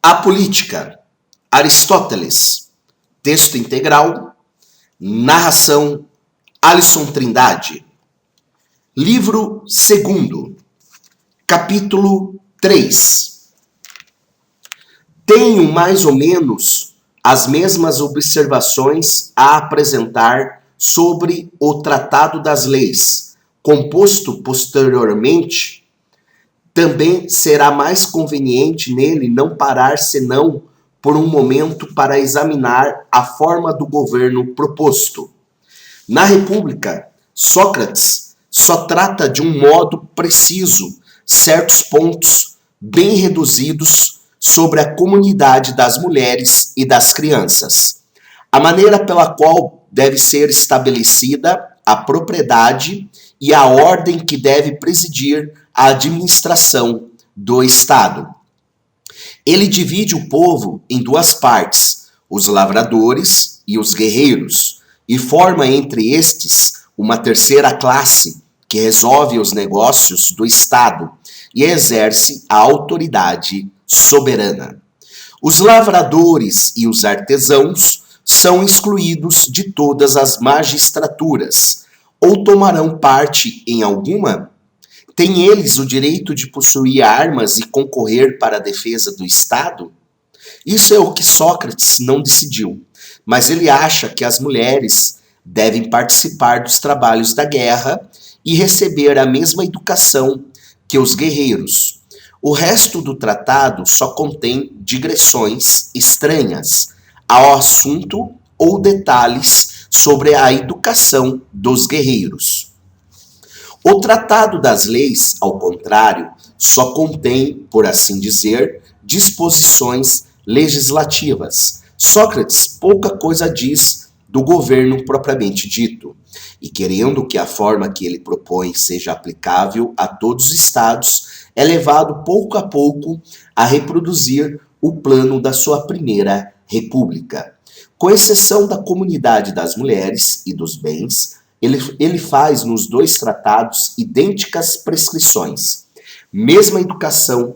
A Política, Aristóteles, texto integral, narração Alisson Trindade. Livro 2º, capítulo 3. Tenho mais ou menos as mesmas observações a apresentar sobre o Tratado das Leis, composto posteriormente. Também será mais conveniente nele não parar senão por um momento para examinar a forma do governo proposto. Na República, Sócrates só trata de um modo preciso certos pontos bem reduzidos sobre a comunidade das mulheres e das crianças, a maneira pela qual deve ser estabelecida a propriedade e a ordem que deve presidir a administração do Estado. Ele divide o povo em duas partes, os lavradores e os guerreiros, e forma entre estes uma terceira classe que resolve os negócios do Estado e exerce a autoridade soberana. Os lavradores e os artesãos são excluídos de todas as magistraturas, ou tomarão parte em alguma. Têm eles o direito de possuir armas e concorrer para a defesa do Estado? Isso é o que Sócrates não decidiu, mas ele acha que as mulheres devem participar dos trabalhos da guerra e receber a mesma educação que os guerreiros. O resto do tratado só contém digressões estranhas ao assunto ou detalhes sobre a educação dos guerreiros. O Tratado das Leis, ao contrário, só contém, por assim dizer, disposições legislativas. Sócrates pouca coisa diz do governo propriamente dito, e querendo que a forma que ele propõe seja aplicável a todos os estados, é levado pouco a pouco a reproduzir o plano da sua primeira república. Com exceção da comunidade das mulheres e dos bens, ele faz nos dois tratados idênticas prescrições. Mesma educação,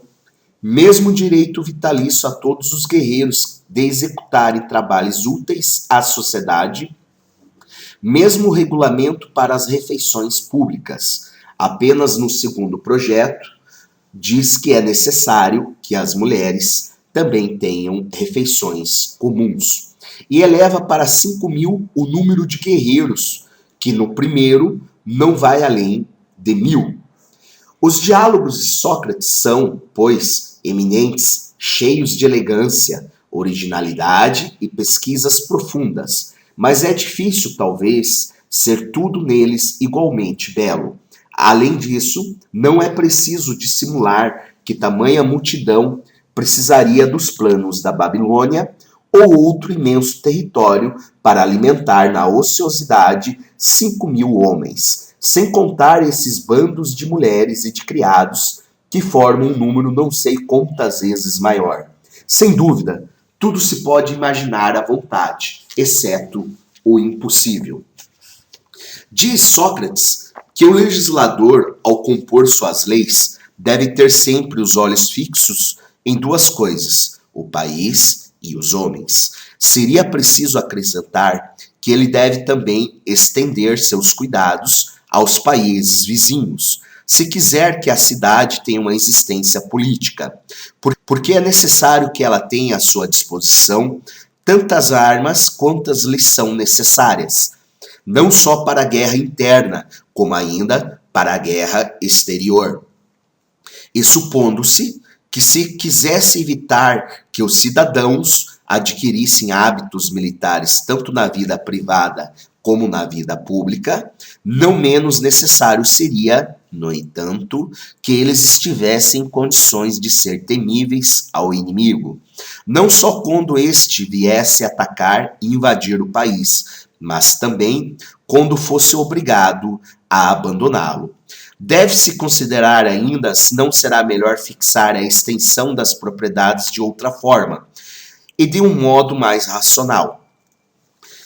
mesmo direito vitalício a todos os guerreiros de executarem trabalhos úteis à sociedade, mesmo regulamento para as refeições públicas. Apenas no segundo projeto, diz que é necessário que as mulheres também tenham refeições comuns. E eleva para 5.000 o número de guerreiros, que no primeiro não vai além de 1.000. Os diálogos de Sócrates são, pois, eminentes, cheios de elegância, originalidade e pesquisas profundas, mas é difícil, talvez, ser tudo neles igualmente belo. Além disso, não é preciso dissimular que tamanha multidão precisaria dos planos da Babilônia ou outro imenso território para alimentar na ociosidade 5.000 homens, sem contar esses bandos de mulheres e de criados que formam um número não sei quantas vezes maior. Sem dúvida, tudo se pode imaginar à vontade, exceto o impossível. Diz Sócrates que o legislador, ao compor suas leis, deve ter sempre os olhos fixos em duas coisas, o país e os homens. Seria preciso acrescentar que ele deve também estender seus cuidados aos países vizinhos, se quiser que a cidade tenha uma existência política, porque é necessário que ela tenha à sua disposição tantas armas quantas lhe são necessárias, não só para a guerra interna, como ainda para a guerra exterior. E supondo-se que se quisesse evitar que os cidadãos adquirissem hábitos militares tanto na vida privada como na vida pública, não menos necessário seria, no entanto, que eles estivessem em condições de ser temíveis ao inimigo, não só quando este viesse atacar e invadir o país, mas também quando fosse obrigado a abandoná-lo. Deve-se considerar ainda se não será melhor fixar a extensão das propriedades de outra forma, e de um modo mais racional.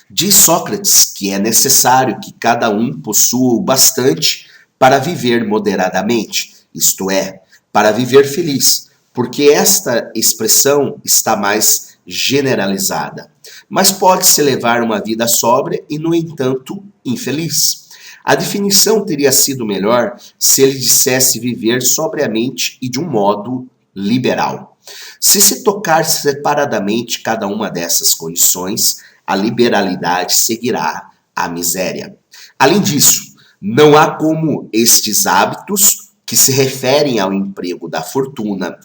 Diz Sócrates que é necessário que cada um possua o bastante para viver moderadamente, isto é, para viver feliz, porque esta expressão está mais generalizada. Mas pode-se levar uma vida sóbria e, no entanto, infeliz. A definição teria sido melhor se ele dissesse viver sobriamente e de um modo liberal. Se tocar separadamente cada uma dessas condições, a liberalidade seguirá a miséria. Além disso, não há como estes hábitos que se referem ao emprego da fortuna,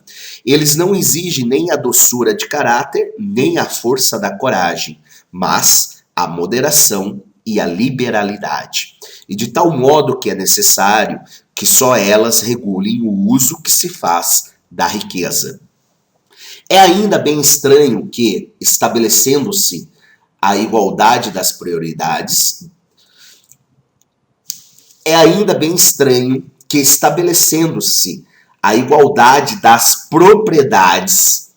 eles não exigem nem a doçura de caráter, nem a força da coragem, mas a moderação e a liberalidade. E de tal modo que é necessário que só elas regulem o uso que se faz da riqueza. É ainda bem estranho que, estabelecendo-se a igualdade das prioridades, a igualdade das propriedades,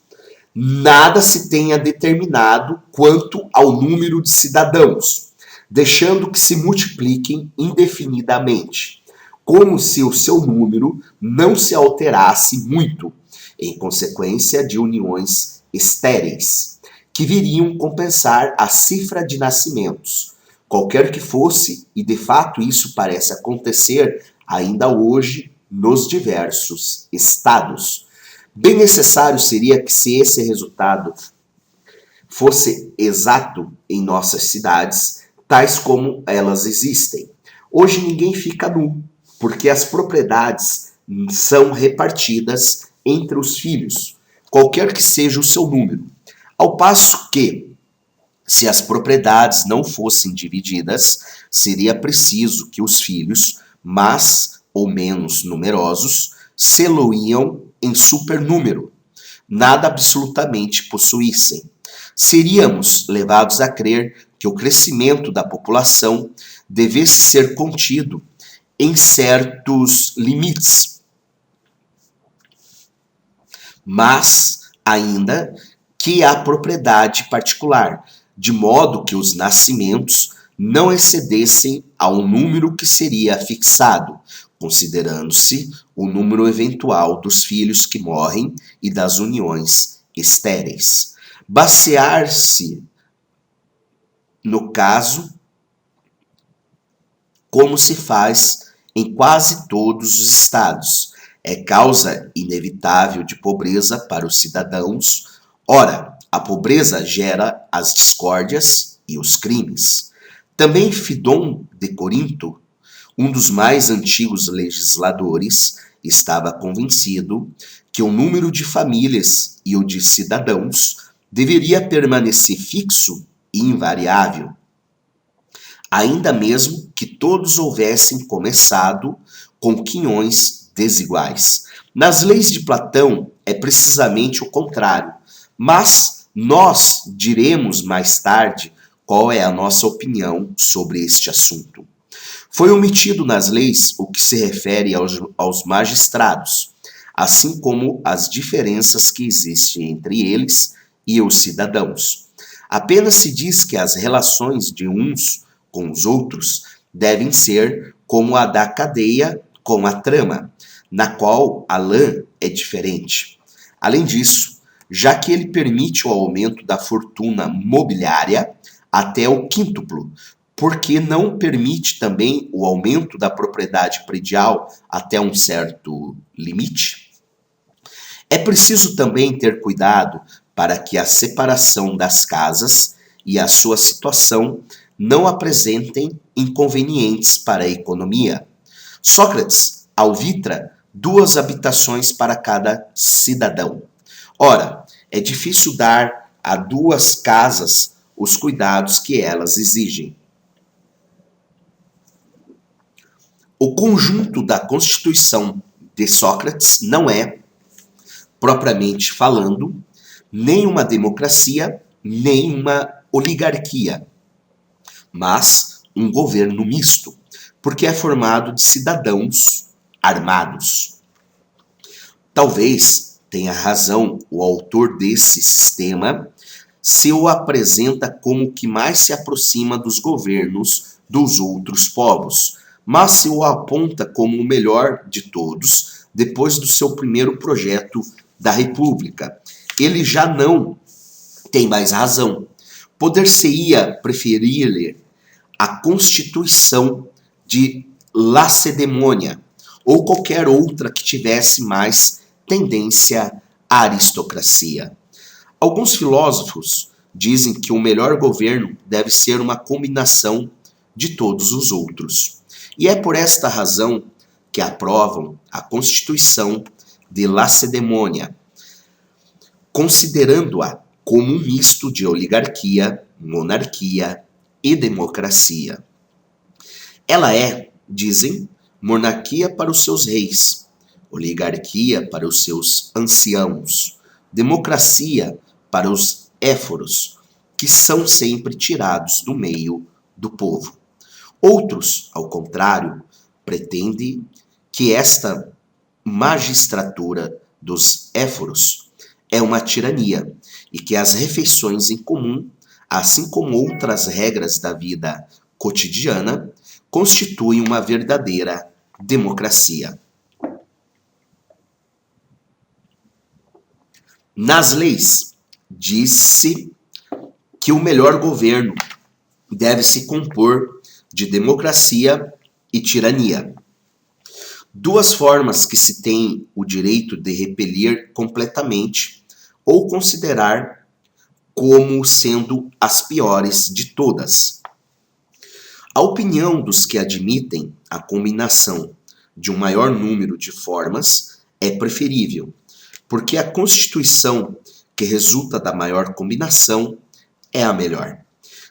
nada se tenha determinado quanto ao número de cidadãos, deixando que se multipliquem indefinidamente, como se o seu número não se alterasse muito, em consequência de uniões estéreis, que viriam compensar a cifra de nascimentos, qualquer que fosse, e de fato isso parece acontecer ainda hoje nos diversos estados. Bem necessário seria que, se esse resultado fosse exato em nossas cidades, tais como elas existem. Hoje ninguém fica nu, porque as propriedades são repartidas entre os filhos, qualquer que seja o seu número. Ao passo que, se as propriedades não fossem divididas, seria preciso que os filhos, mais ou menos numerosos, sê-lo-iam em supernúmero, nada absolutamente possuíssem. Seríamos levados a crer que o crescimento da população devesse ser contido em certos limites, mas ainda que a propriedade particular, de modo que os nascimentos não excedessem ao número que seria fixado, considerando-se o número eventual dos filhos que morrem e das uniões estéreis. Basear-se, no caso, como se faz em quase todos os estados, é causa inevitável de pobreza para os cidadãos. Ora, a pobreza gera as discórdias e os crimes. Também Fidon de Corinto, um dos mais antigos legisladores, estava convencido que o número de famílias e o de cidadãos deveria permanecer fixo e invariável, ainda mesmo que todos houvessem começado com quinhões desiguais. Nas leis de Platão é precisamente o contrário, mas nós diremos mais tarde qual é a nossa opinião sobre este assunto. Foi omitido nas leis o que se refere aos magistrados, assim como as diferenças que existem entre eles e os cidadãos. Apenas se diz que as relações de uns com os outros devem ser como a da cadeia com a trama, na qual a lã é diferente. Além disso, já que ele permite o aumento da fortuna mobiliária até o quíntuplo, porque não permite também o aumento da propriedade predial até um certo limite? É preciso também ter cuidado para que a separação das casas e a sua situação não apresentem inconvenientes para a economia. Sócrates alvitra 2 habitações para cada cidadão. Ora, é difícil dar a 2 casas os cuidados que elas exigem. O conjunto da Constituição de Sócrates não é, propriamente falando, nem uma democracia, nem uma oligarquia, mas um governo misto, porque é formado de cidadãos armados. Talvez tenha razão o autor desse sistema se o apresenta como o que mais se aproxima dos governos dos outros povos, mas se o aponta como o melhor de todos depois do seu primeiro projeto da República. Ele já não tem mais razão. Poder-se-ia preferir-lhe a Constituição de Lacedemônia ou qualquer outra que tivesse mais tendência à aristocracia. Alguns filósofos dizem que o melhor governo deve ser uma combinação de todos os outros. E é por esta razão que aprovam a Constituição de Lacedemônia, considerando-a como um misto de oligarquia, monarquia e democracia. Ela é, dizem, monarquia para os seus reis, oligarquia para os seus anciãos, democracia para os éforos, que são sempre tirados do meio do povo. Outros, ao contrário, pretendem que esta magistratura dos éforos é uma tirania e que as refeições em comum, assim como outras regras da vida cotidiana, constituem uma verdadeira democracia. Nas leis, diz-se que o melhor governo deve se compor de democracia e tirania. Duas formas que se tem o direito de repelir completamente ou considerar como sendo as piores de todas. A opinião dos que admitem a combinação de um maior número de formas é preferível, porque a Constituição que resulta da maior combinação é a melhor.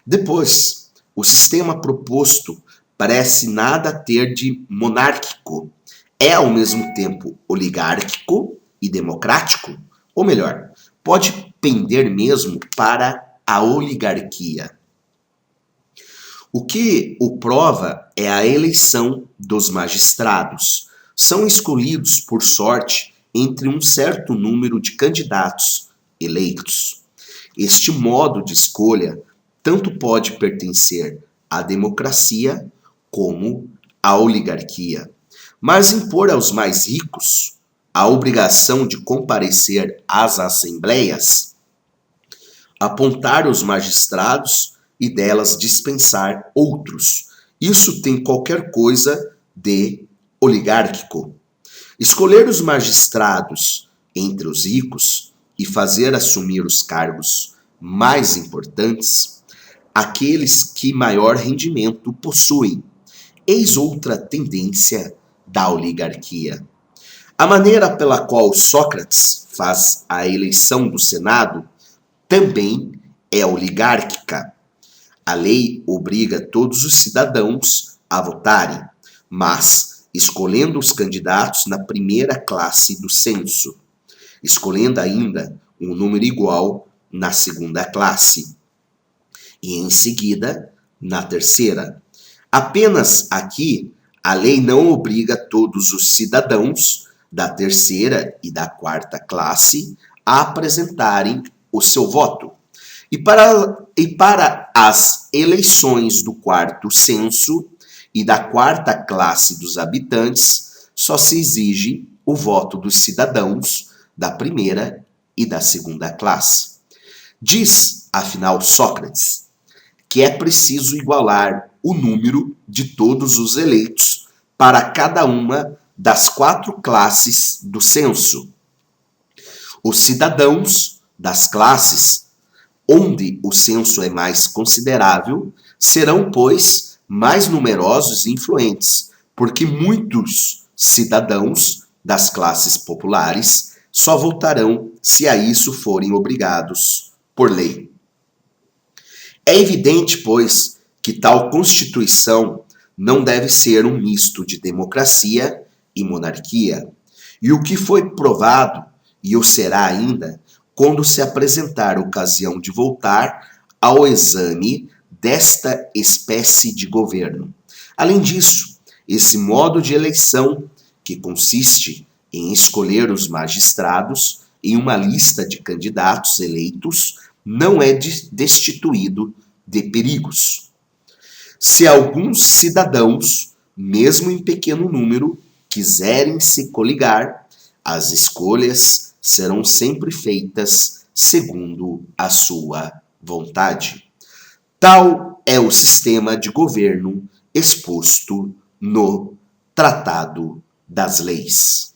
Depois, o sistema proposto parece nada ter de monárquico. É ao mesmo tempo oligárquico e democrático, ou melhor, pode pender mesmo para a oligarquia. O que o prova é a eleição dos magistrados. São escolhidos por sorte entre um certo número de candidatos eleitos. Este modo de escolha tanto pode pertencer à democracia como à oligarquia. Mas impor aos mais ricos a obrigação de comparecer às assembleias, apontar os magistrados e delas dispensar outros, isso tem qualquer coisa de oligárquico. Escolher os magistrados entre os ricos e fazer assumir os cargos mais importantes aqueles que maior rendimento possuem. Eis outra tendência da oligarquia. A maneira pela qual Sócrates faz a eleição do Senado também é oligárquica. A lei obriga todos os cidadãos a votarem, mas escolhendo os candidatos na primeira classe do censo, escolhendo ainda um número igual na segunda classe e em seguida na terceira. Apenas aqui a lei não obriga todos os cidadãos da terceira e da quarta classe a apresentarem o seu voto. E para as eleições do quarto censo e da quarta classe dos habitantes, só se exige o voto dos cidadãos da primeira e da segunda classe. Diz, afinal, Sócrates, que é preciso igualar o número de todos os eleitos para cada uma das quatro classes do censo. Os cidadãos das classes onde o censo é mais considerável serão, pois, mais numerosos e influentes, porque muitos cidadãos das classes populares só votarão se a isso forem obrigados por lei. É evidente, pois, que tal Constituição não deve ser um misto de democracia e monarquia. E o que foi provado, e o será ainda, quando se apresentar a ocasião de voltar ao exame desta espécie de governo. Além disso, esse modo de eleição, que consiste em escolher os magistrados em uma lista de candidatos eleitos, não é destituído de perigos. Se alguns cidadãos, mesmo em pequeno número, quiserem se coligar, as escolhas serão sempre feitas segundo a sua vontade. Tal é o sistema de governo exposto no Tratado das Leis.